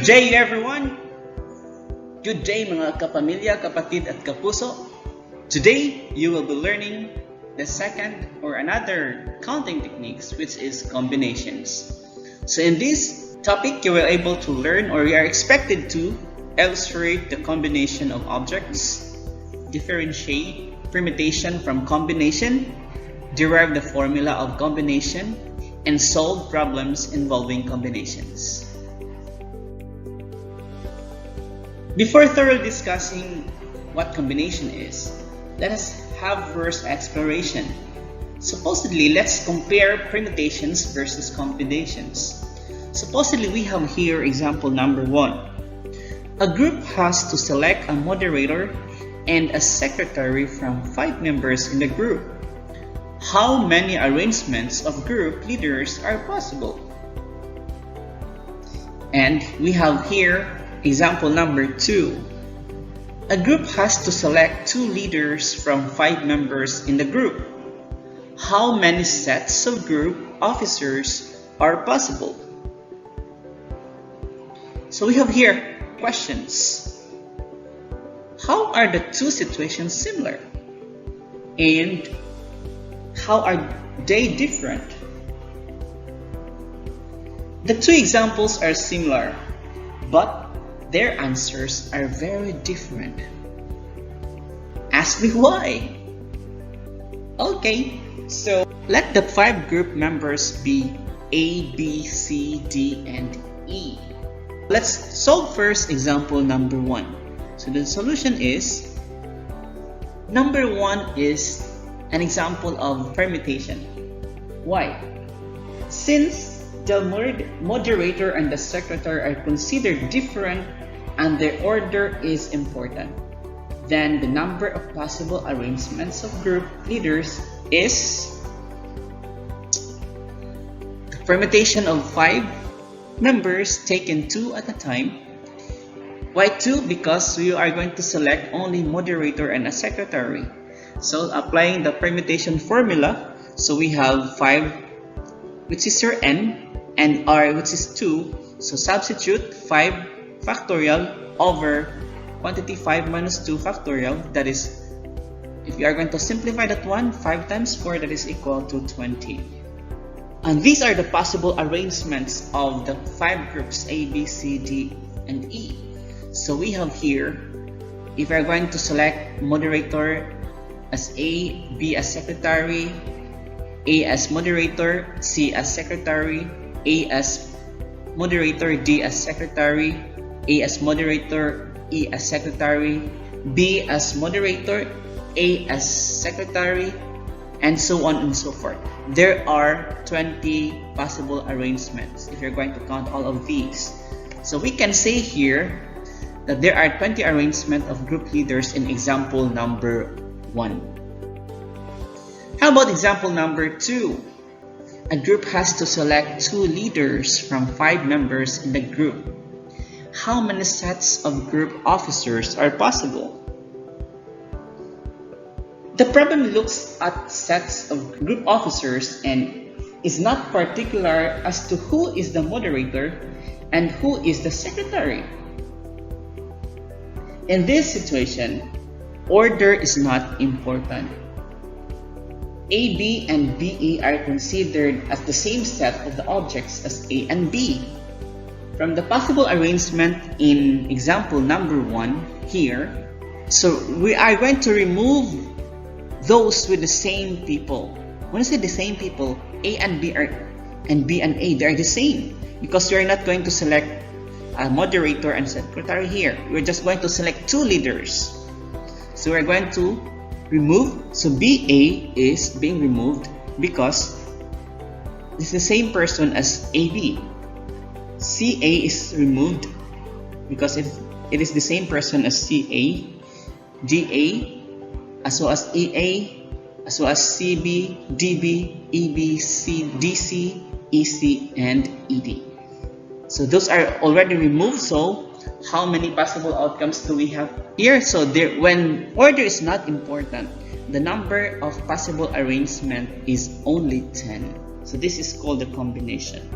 day everyone! Good day mga kapamilya, kapatid at kapuso. Today, you will be learning the second or another counting techniques, which is combinations. So in this topic, you will able to learn, or you are expected to illustrate the combination of objects, differentiate permutation from combination, derive the formula of combination, and solve problems involving combinations. Before thoroughly discussing what combination is, let us have first exploration. Supposedly, let's compare permutations versus combinations. Supposedly, we have here example number 1. A group has to select a moderator and a secretary from 5 members in the group. How many arrangements of group leaders are possible? And we have here example number 2. A group has to select 2 leaders from 5 members in the group. How many sets of group officers are possible? So we have here questions. How are the 2 situations similar? And how are they different? The 2 examples are similar, but their answers are very different. Ask me why. Okay, so let the 5 group members be A, B, C, D, and E. Let's solve first example number 1. So the solution is, number 1 is an example of permutation. Why? Since the moderator and the secretary are considered different and their order is important, then the number of possible arrangements of group leaders is the permutation of 5 members taken 2 at a time. Why 2? Because we are going to select only moderator and a secretary. So applying the permutation formula, so we have 5, which is your n, and r, which is 2. So substitute 5 factorial over quantity 5 minus 2 factorial. That is, if you are going to simplify that one, 5 times 4, that is equal to 20. And these are the possible arrangements of the 5 groups A, B, C, D, and E. So we have here, if you are going to select moderator as A, B as secretary, A as moderator, C as secretary, A as moderator, D as secretary, A as moderator, E as secretary, B as moderator, A as secretary, and so on and so forth. There are 20 possible arrangements if you're going to count all of these. So we can say here that there are 20 arrangements of group leaders in example number 1. How about example number 2? A group has to select 2 leaders from 5 members in the group. How many sets of group officers are possible? The problem looks at sets of group officers and is not particular as to who is the moderator and who is the secretary. In this situation, order is not important. A, B, and BE are considered as the same set of the objects as A and B. From the possible arrangement in example number 1 here, so we are going to remove those with the same people. When I say the same people, A and B are, and B and A, they are the same, because we are not going to select a moderator and secretary here. We're just going to select 2 leaders. So we're going to remove, so BA is being removed because it's the same person as AB. CA is removed because it is the same person as CA. DA, as well as EA, as well as CB, DB, EB, DC, EC, and ED. So those are already removed. So how many possible outcomes do we have here? So there, when order is not important, the number of possible arrangement is only 10. So this is called a combination.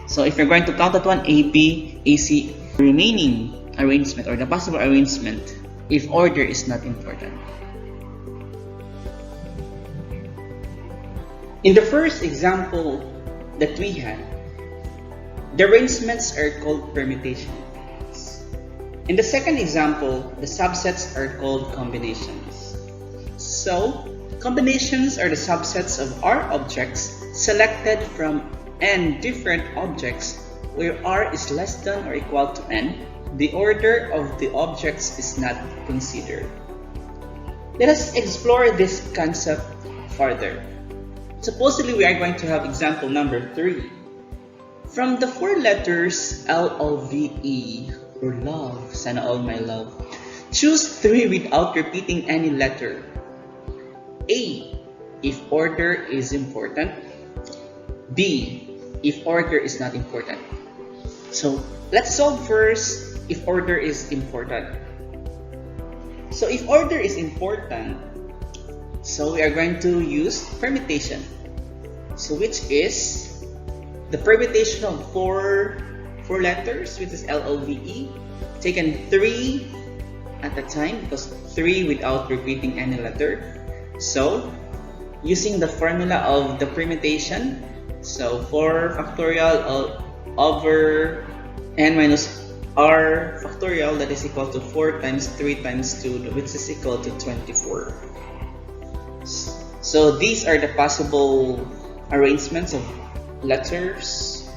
So if you're going to count that one, A, B, A, C, remaining arrangement or the possible arrangement if order is not important. In the first example that we had, the arrangements are called permutations. In the second example, the subsets are called combinations. So, combinations are the subsets of R objects selected from n different objects where R is less than or equal to n. The order of the objects is not considered. Let us explore this concept further. Supposedly, we are going to have example number 3. From the 4 letters LOVE, or love, sana all my love, choose 3 without repeating any letter. A, if order is important. B, if order is not important. So, let's solve first if order is important. So, if order is important, so we are going to use permutation. So which is the permutation of four letters, which is LOVE, taken 3 at a time because 3 without repeating any letter. So using the formula of the permutation, so 4 factorial over n minus r factorial, that is equal to 4 times 3 times 2, which is equal to 24. So these are the possible arrangements of letters.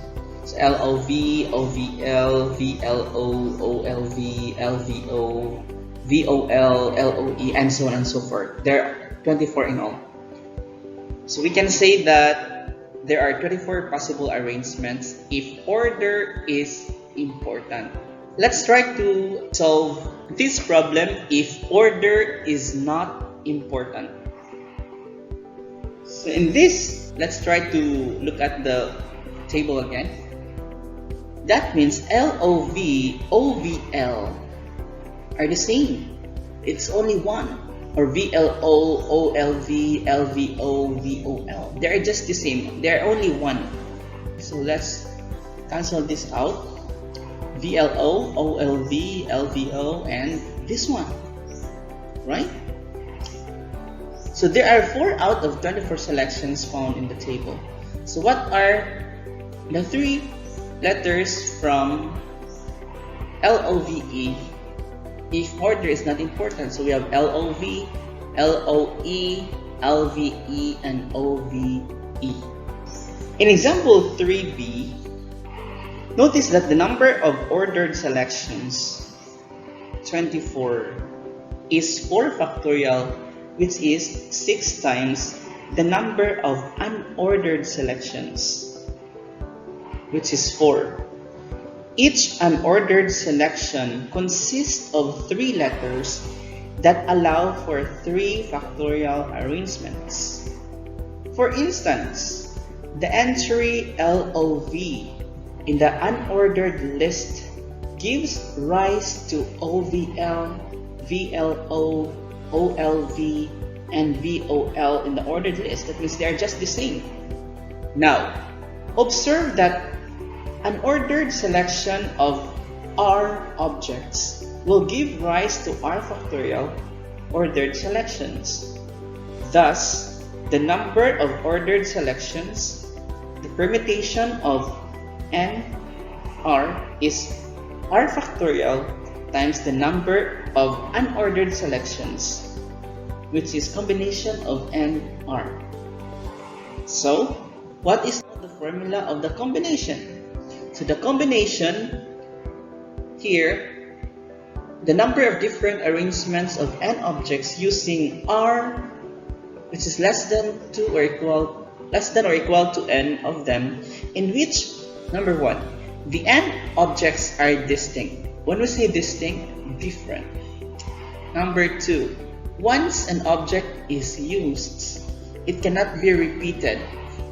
So LOV, OVL, VLO, OLV, LVO, VOL, LOE, and so on and so forth. There are 24 in all. So we can say that there are 24 possible arrangements if order is important. Let's try to solve this problem if order is not important. So in this, let's try to look at the table again. That means LOV, OVL are the same. It's only one. Or VLO, OLV, LVO, VOL. They're just the same. They're only one. So let's cancel this out. VLO, OLV, LVO, and this one. Right? So there are 4 out of 24 selections found in the table. So what are the 3 letters from LOVE if order is not important? So we have LOV, LOE, LVE, and OVE. In example 3b, notice that the number of ordered selections, 24, is 4 factorial, which is 6 times the number of unordered selections, which is 4. Each unordered selection consists of 3 letters that allow for 3 factorial arrangements. For instance, the entry LOV in the unordered list gives rise to OVL, VLO, OLV, and VOL in the ordered list. That means they are just the same. Now, observe that an ordered selection of R objects will give rise to R factorial ordered selections. Thus, the number of ordered selections, the permutation of n R is R factorial times the number of unordered selections, which is combination of n R. So, what is the formula of the combination? So the combination here, the number of different arrangements of n objects using R, which is less than or equal to n of them, in which, number 1, the n objects are distinct. When we say distinct, different. Number 2, once an object is used, it cannot be repeated,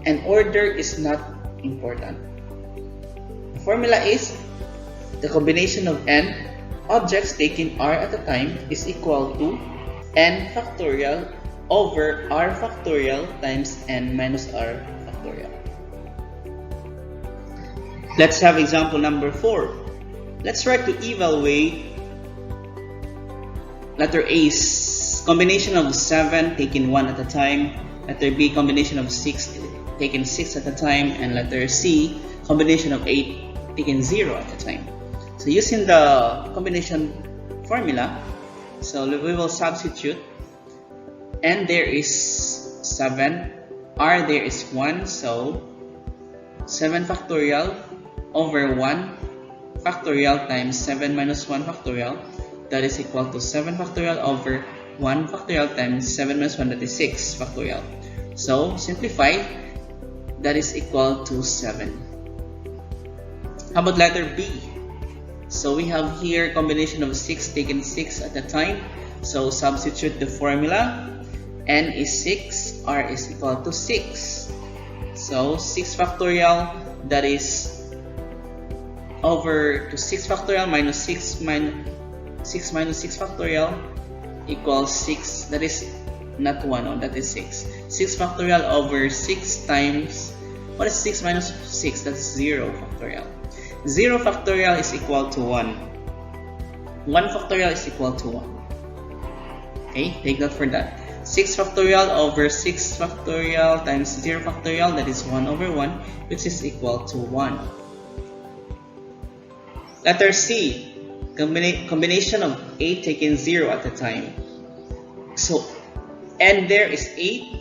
and order is not important. The formula is the combination of n objects taking R at a time is equal to n factorial over R factorial times n minus R factorial. Let's have example number 4. Let's try to evaluate letter A, combination of 7 taken 1 at a time, letter B, combination of 6 taken 6 at a time, and letter C, combination of 8 taken 0 at a time. So using the combination formula, so we will substitute. N there is 7, R there is 1, so 7 factorial over 1 factorial times 7 minus 1 factorial, that is equal to 7 factorial over 1 factorial times 7 minus 1, that is 6 factorial. So simplify, that is equal to 7. How about letter B? So we have here combination of 6 taken 6 at a time. So substitute the formula. N is 6, R is equal to 6. So 6 factorial, that is over to 6 factorial minus 6 minus 6 factorial equals 6. That is not 1, no, that is 6. 6 factorial over 6 times, what is 6 minus 6? That is 0 factorial. 0 factorial is equal to 1. 1 factorial is equal to 1. Okay, take note for that. 6 factorial over 6 factorial times 0 factorial, that is 1 over 1, which is equal to 1. Letter C, combination of 8 taken 0 at a time. So N there is 8,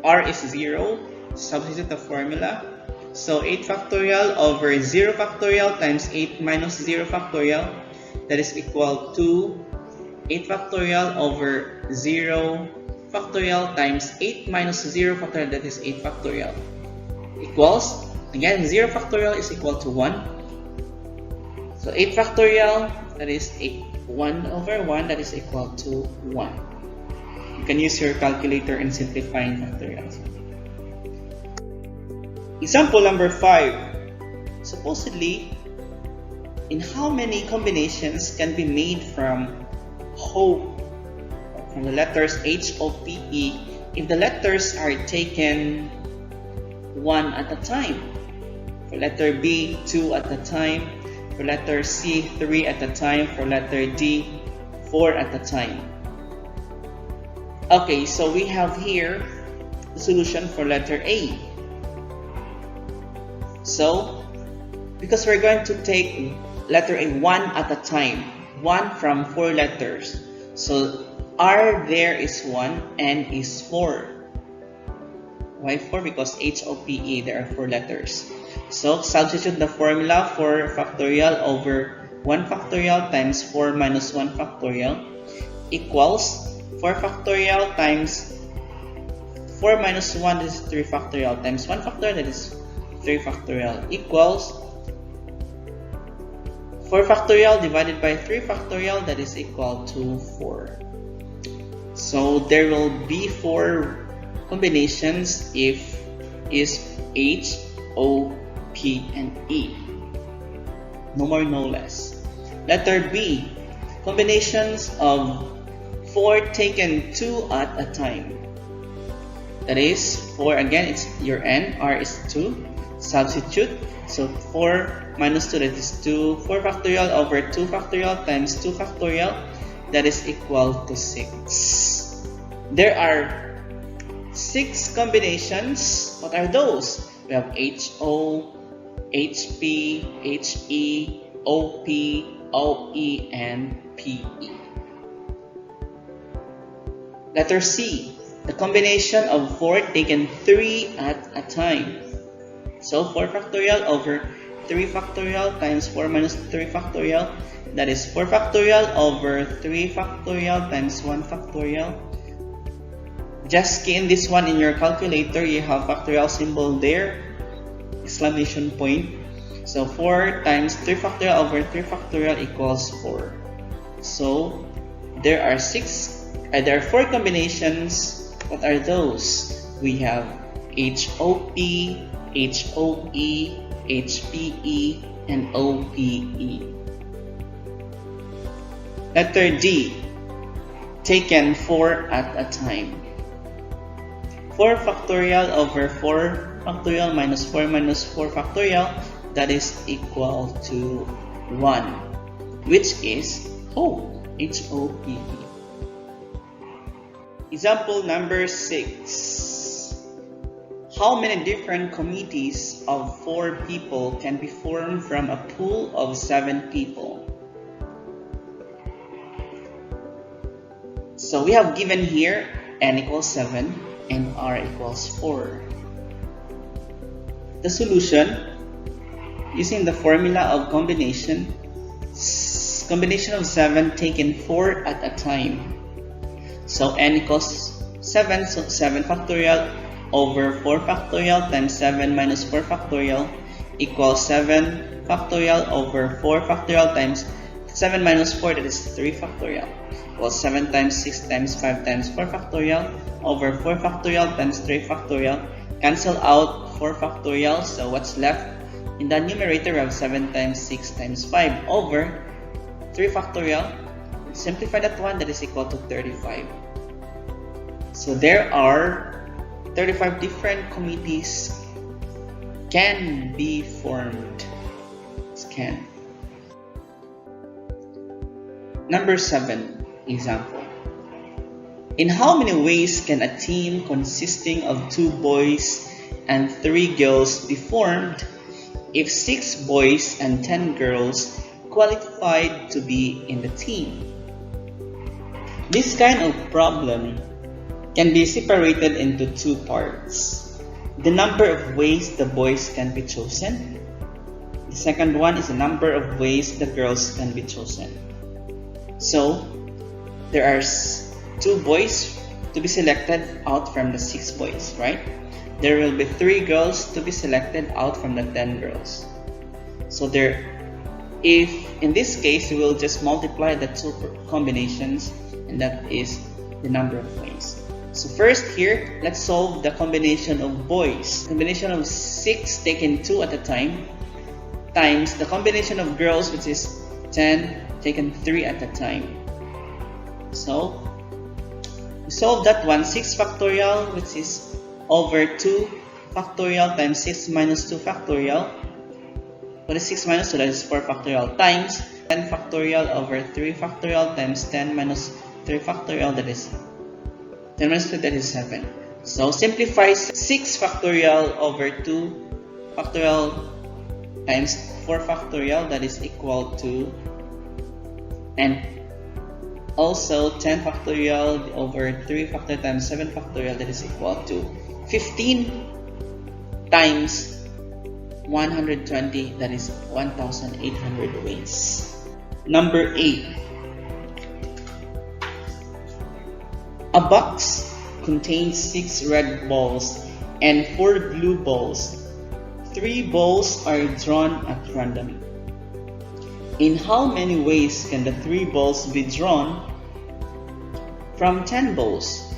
R is 0, substitute the formula. So 8 factorial over 0 factorial times 8 minus 0 factorial, that is equal to 8 factorial over 0 factorial times 8 minus 0 factorial, that is 8 factorial, equals, again, 0 factorial is equal to 1. So 8 factorial, that is 1 over 1, that is equal to 1. You can use your calculator in simplifying factorials. Example number 5. Supposedly, in how many combinations can be made from the letters H, O, P, E if the letters are taken 1 at a time? For letter B, 2 at a time. For letter C, 3 at a time. For letter D, 4 at a time. Okay, so we have here the solution for letter A. So, because we're going to take letter A 1 at a time, 1 from 4 letters. So, R there is 1, N is 4. Why 4? Because H, O, P, E, there are 4 letters. So, substitute the formula for factorial over 1 factorial times 4 minus 1 factorial equals 4 factorial times 4 minus 1, that is 3 factorial, times 1 factorial, that is 3 factorial, equals 4 factorial divided by 3 factorial, that is equal to 4. So there will be 4 combinations if is H, O, P, and E. No more, no less. Letter B, combinations of 4 taken 2 at a time. That is 4, again, it's your N, R is 2. Substitute. So 4 minus 2, that is 2. 4 factorial over 2 factorial times 2 factorial, that is equal to 6. There are 6 combinations. What are those? We have HO, HP, HE, OP, OE, and PE. Letter C, the combination of 4 taken 3 at a time. So 4 factorial over 3 factorial times 4 minus 3 factorial, that is 4 factorial over 3 factorial times 1 factorial. Just key in this one in your calculator. You have factorial symbol there, exclamation point. So 4 times 3 factorial over 3 factorial equals 4. So there are 4 combinations. What are those? We have HOP, HOE, HPE, and OPE. Letter D, taken 4 at a time. 4 factorial over 4 factorial minus 4 factorial, that is equal to 1, which is hope. H-O-P-E. Example number 6. How many different committees of 4 people can be formed from a pool of 7 people? So we have given here n equals 7 and r equals 4. The solution, using the formula of combination of 7 taken 4 at a time. So n equals 7, so 7 factorial over 4 factorial times 7 minus 4 factorial equals 7 factorial over 4 factorial times 7 minus 4, that is 3 factorial. Equals 7 times 6 times 5 times 4 factorial over 4 factorial times 3 factorial. Cancel out 4 factorial, so what's left? In the numerator, we have 7 times 6 times 5 over 3 factorial. Simplify that one, that is equal to 35. So there are 35 different committees can be formed. Can. Number 7 example. In how many ways can a team consisting of 2 boys and 3 girls be formed if 6 boys and 10 girls qualified to be in the team? This kind of problem can be separated into 2 parts. The number of ways the boys can be chosen. The second one is the number of ways the girls can be chosen. So, there are 2 boys to be selected out from the 6 boys, right? There will be 3 girls to be selected out from the 10 girls. So if in this case, we will just multiply the 2 combinations, and that is the number of ways. So first here, let's solve the combination of boys. Combination of 6 taken 2 at a time times the combination of girls, which is 10 taken 3 at a time. So we solve that one. 6 factorial, which is over 2 factorial times 6 minus 2 factorial. What is 6 minus 2? That is 4 factorial times 10 factorial over 3 factorial times 10 minus 3 factorial, that is 10 minus 2, that is 7. So simplify 6 factorial over 2 factorial times 4 factorial, that is equal to, and also 10 factorial over 3 factorial times 7 factorial, that is equal to 15 times 120, that is 1,800 ways. Number 8. A box contains 6 red balls and 4 blue balls. 3 balls are drawn at random. In how many ways can the 3 balls be drawn from 10 balls?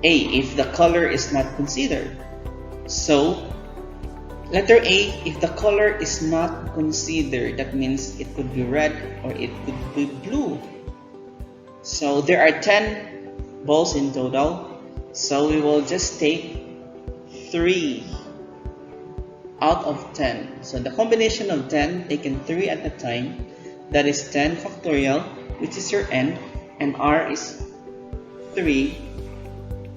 A. If the color is not considered. So, letter A, if the color is not considered, that means it could be red or it could be blue. So there are 10 balls in total. So we will just take 3 out of 10. So the combination of 10 taken 3 at a time, that is 10 factorial, which is your n, and r is 3.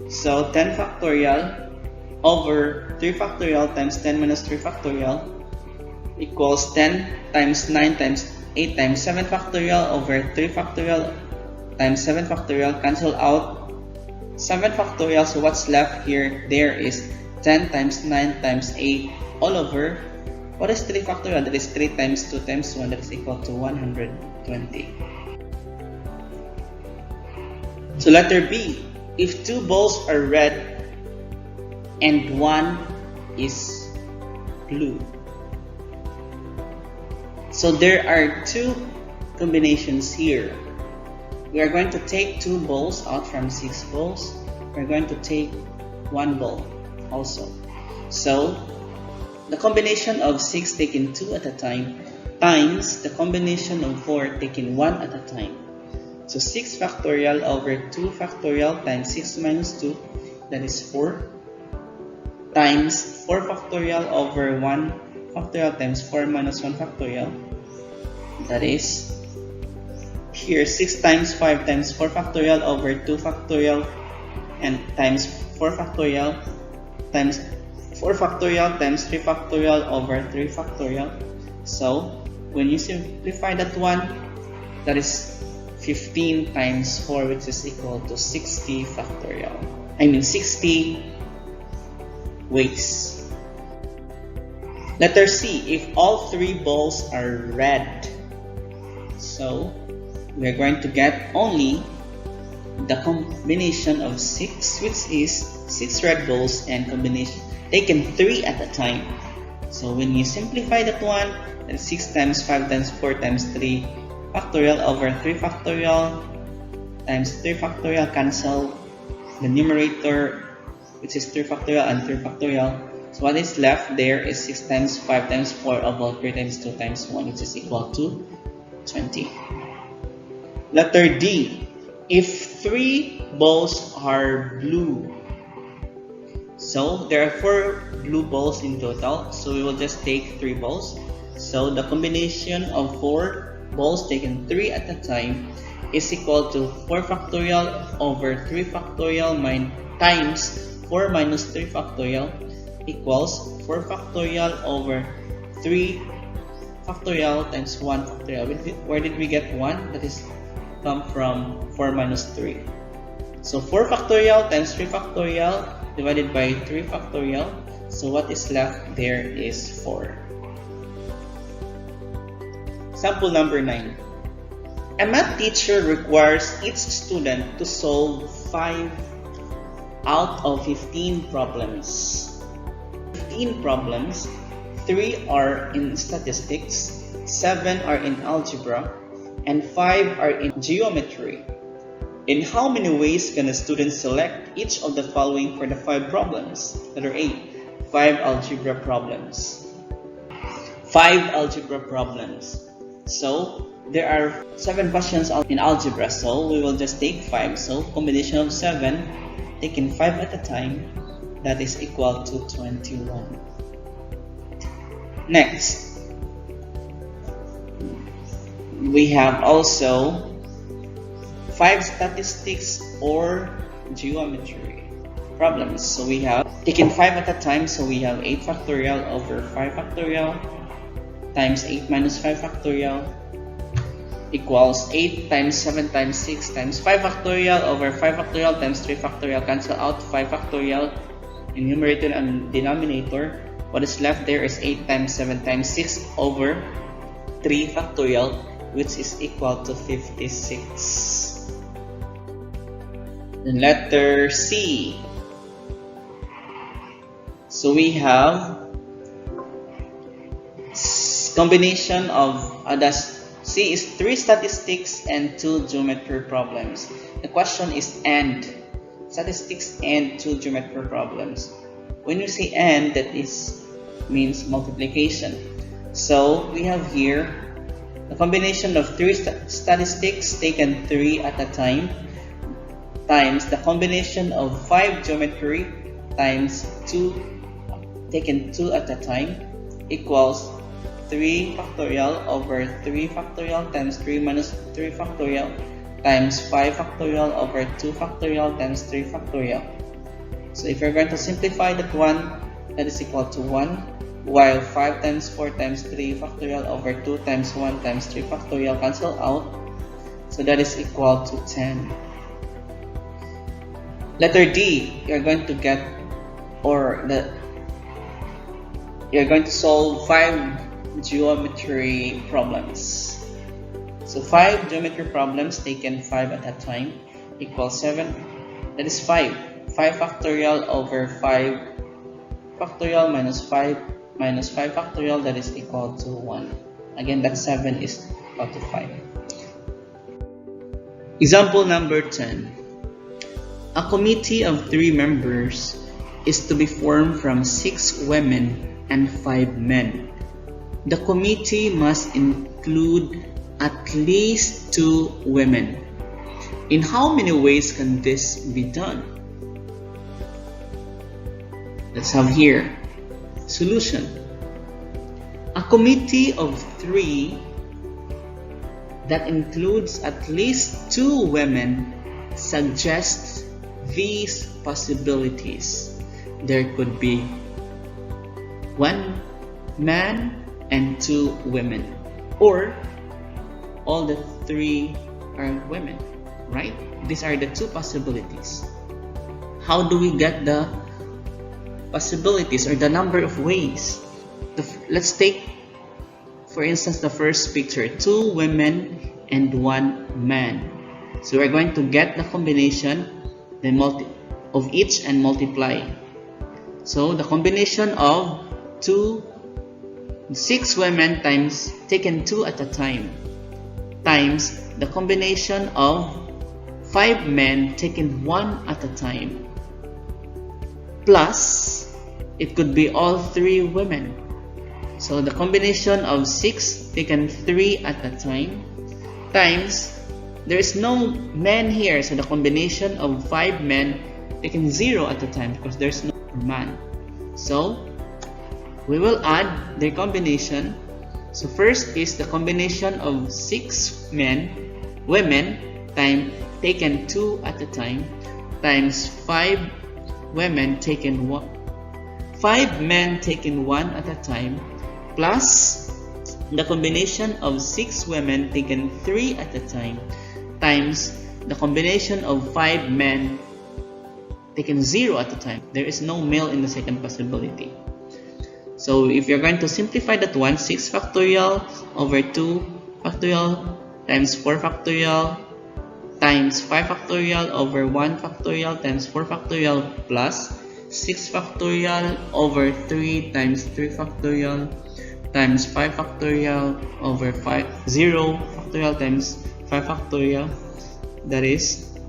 So 10 factorial over 3 factorial times 10 minus 3 factorial equals 10 times 9 times 8 times 7 factorial over 3 factorial times 7 factorial. Cancel out 7 factorial, so what's left here, there is 10 times 9 times 8 all over, what is 3 factorial? That is 3 times 2 times 1, that is equal to 120. So letter B, if 2 balls are red and 1 is blue. So there are 2 combinations here. We are going to take 2 balls out from 6 balls. We are going to take 1 ball also. So the combination of 6 taken 2 at a time times the combination of 4 taken 1 at a time. So 6 factorial over 2 factorial times 6 minus 2, that is 4, times 4 factorial over 1 factorial times 4 minus 1 factorial. That is here 6 times 5 times 4 factorial over 2 factorial and times 4 factorial times 4 factorial times 3 factorial over 3 factorial. So when you simplify that one, that is 15 times 4, which is equal to 60 factorial. 60 ways. Letter C, if all 3 balls are red. So we are going to get only the combination of 6, which is 6 red balls and combination taken 3 at a time. So when you simplify that one, that's 6 times 5 times 4 times 3 factorial over 3 factorial times 3 factorial, cancel the numerator, which is 3 factorial and 3 factorial. So what is left there is 6 times 5 times 4 over 3 times 2 times 1, which is equal to 20. Letter D, if 3 balls are blue. So there are 4 blue balls in total, so we will just take 3 balls. So the combination of 4 balls taken 3 at a time is equal to 4 factorial over 3 factorial times 4 minus 3 factorial equals 4 factorial over 3 factorial times 1 factorial. Where did we get 1? That is come from 4 minus 3. So 4 factorial times 3 factorial divided by 3 factorial. So what is left there is 4. Sample number 9. A math teacher requires each student to solve 5 out of 15 problems. 15 problems, 3 are in statistics, 7 are in algebra, and 5 are in geometry. In how many ways can a student select each of the following for the 5 problems? Letter A, 5 algebra problems. 5 algebra problems. So there are 7 questions in algebra, so we will just take 5. So combination of 7 taken 5 at a time, that is equal to 21. Next, we have also 5 statistics or geometry problems. So we have taken 5 at a time, so we have 8 factorial over 5 factorial times 8 minus 5 factorial equals 8 times 7 times 6 times 5 factorial over 5 factorial times 3 factorial. Cancel out 5 factorial in numerator and denominator. What is left there is 8 times 7 times 6 over 3 factorial, which is equal to 56. The letter C. So we have combination of C is 3 statistics and 2 geometry problems. The question is AND statistics and 2 geometry problems. When you say AND, that means multiplication. So we have here the combination of 3 statistics taken 3 at a time times the combination of 5 geometry times 2 taken 2 at a time equals 3 factorial over 3 factorial times 3 minus 3 factorial times 5 factorial over 2 factorial times 3 factorial. So if you're going to simplify that one, that is equal to 1, while 5 times 4 times 3 factorial over 2 times 1 times 3 factorial cancel out. So that is equal to 10. Letter D, you're going to get, you're going to solve 5 geometry problems. So 5 geometry problems taken 5 at a time equals 7. That is 5. 5 factorial over 5 factorial minus 5 factorial, that is equal to 1. Again, that 7 is equal to 5. Example number 10. A committee of 3 members is to be formed from 6 women and 5 men. The committee must include at least 2 women. In how many ways can this be done? Let's have here solution. A committee of 3 that includes at least 2 women suggests these possibilities. There could be 1 man and 2 women, or all the 3 are women, right? These are the 2 possibilities. How do we get the possibilities or the number of ways? Let's take, for instance, the first picture, 2 women and 1 man. So we're going to get the combination of each and multiply. So the combination of 6 women times taken 2 at a time times the combination of 5 men taken 1 at a time, plus it could be all 3 women. So the combination of 6 taken 3 at a time times, there is no men here, so the combination of 5 men taken 0 at a time because there's no man. So we will add their combination. So first is the combination of 6 women taken 2 at a time times 5 women taken 5 men taken 1 at a time, plus the combination of 6 women taken 3 at a time times the combination of 5 men taken 0 at a time. There is no male in the second possibility. So if you're going to simplify that one, 6 factorial over 2 factorial times 4 factorial times 5 factorial over 1 factorial times 4 factorial plus 6 factorial over 3 times 3 factorial times 5 factorial over 0 factorial times 5 factorial. That is,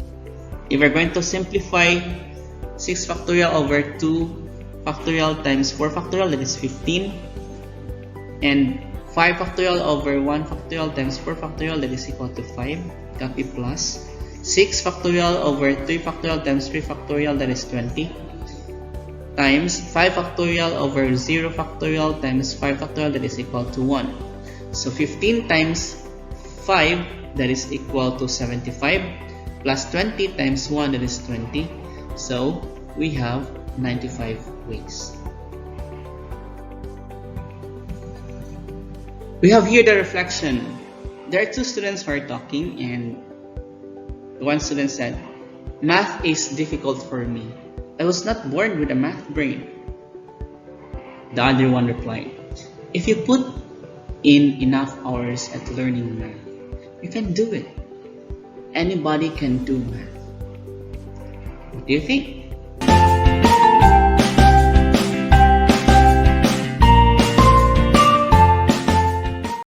if we're going to simplify 6 factorial over 2 factorial times 4 factorial, that is 15, and 5 factorial over 1 factorial times 4 factorial, that is equal to 5. Copy, plus 6 factorial over 3 factorial times 3 factorial, that is 20, times 5 factorial over 0 factorial times 5 factorial, that is equal to 1. So 15 times 5, that is equal to 75, plus 20 times 1, that is 20. So we have 95 ways. We have here the reflection. There are 2 students who are talking, and one student said, "Math is difficult for me. I was not born with a math brain." The other one replied, "If you put in enough hours at learning math, you can do it. Anybody can do math." What do you think?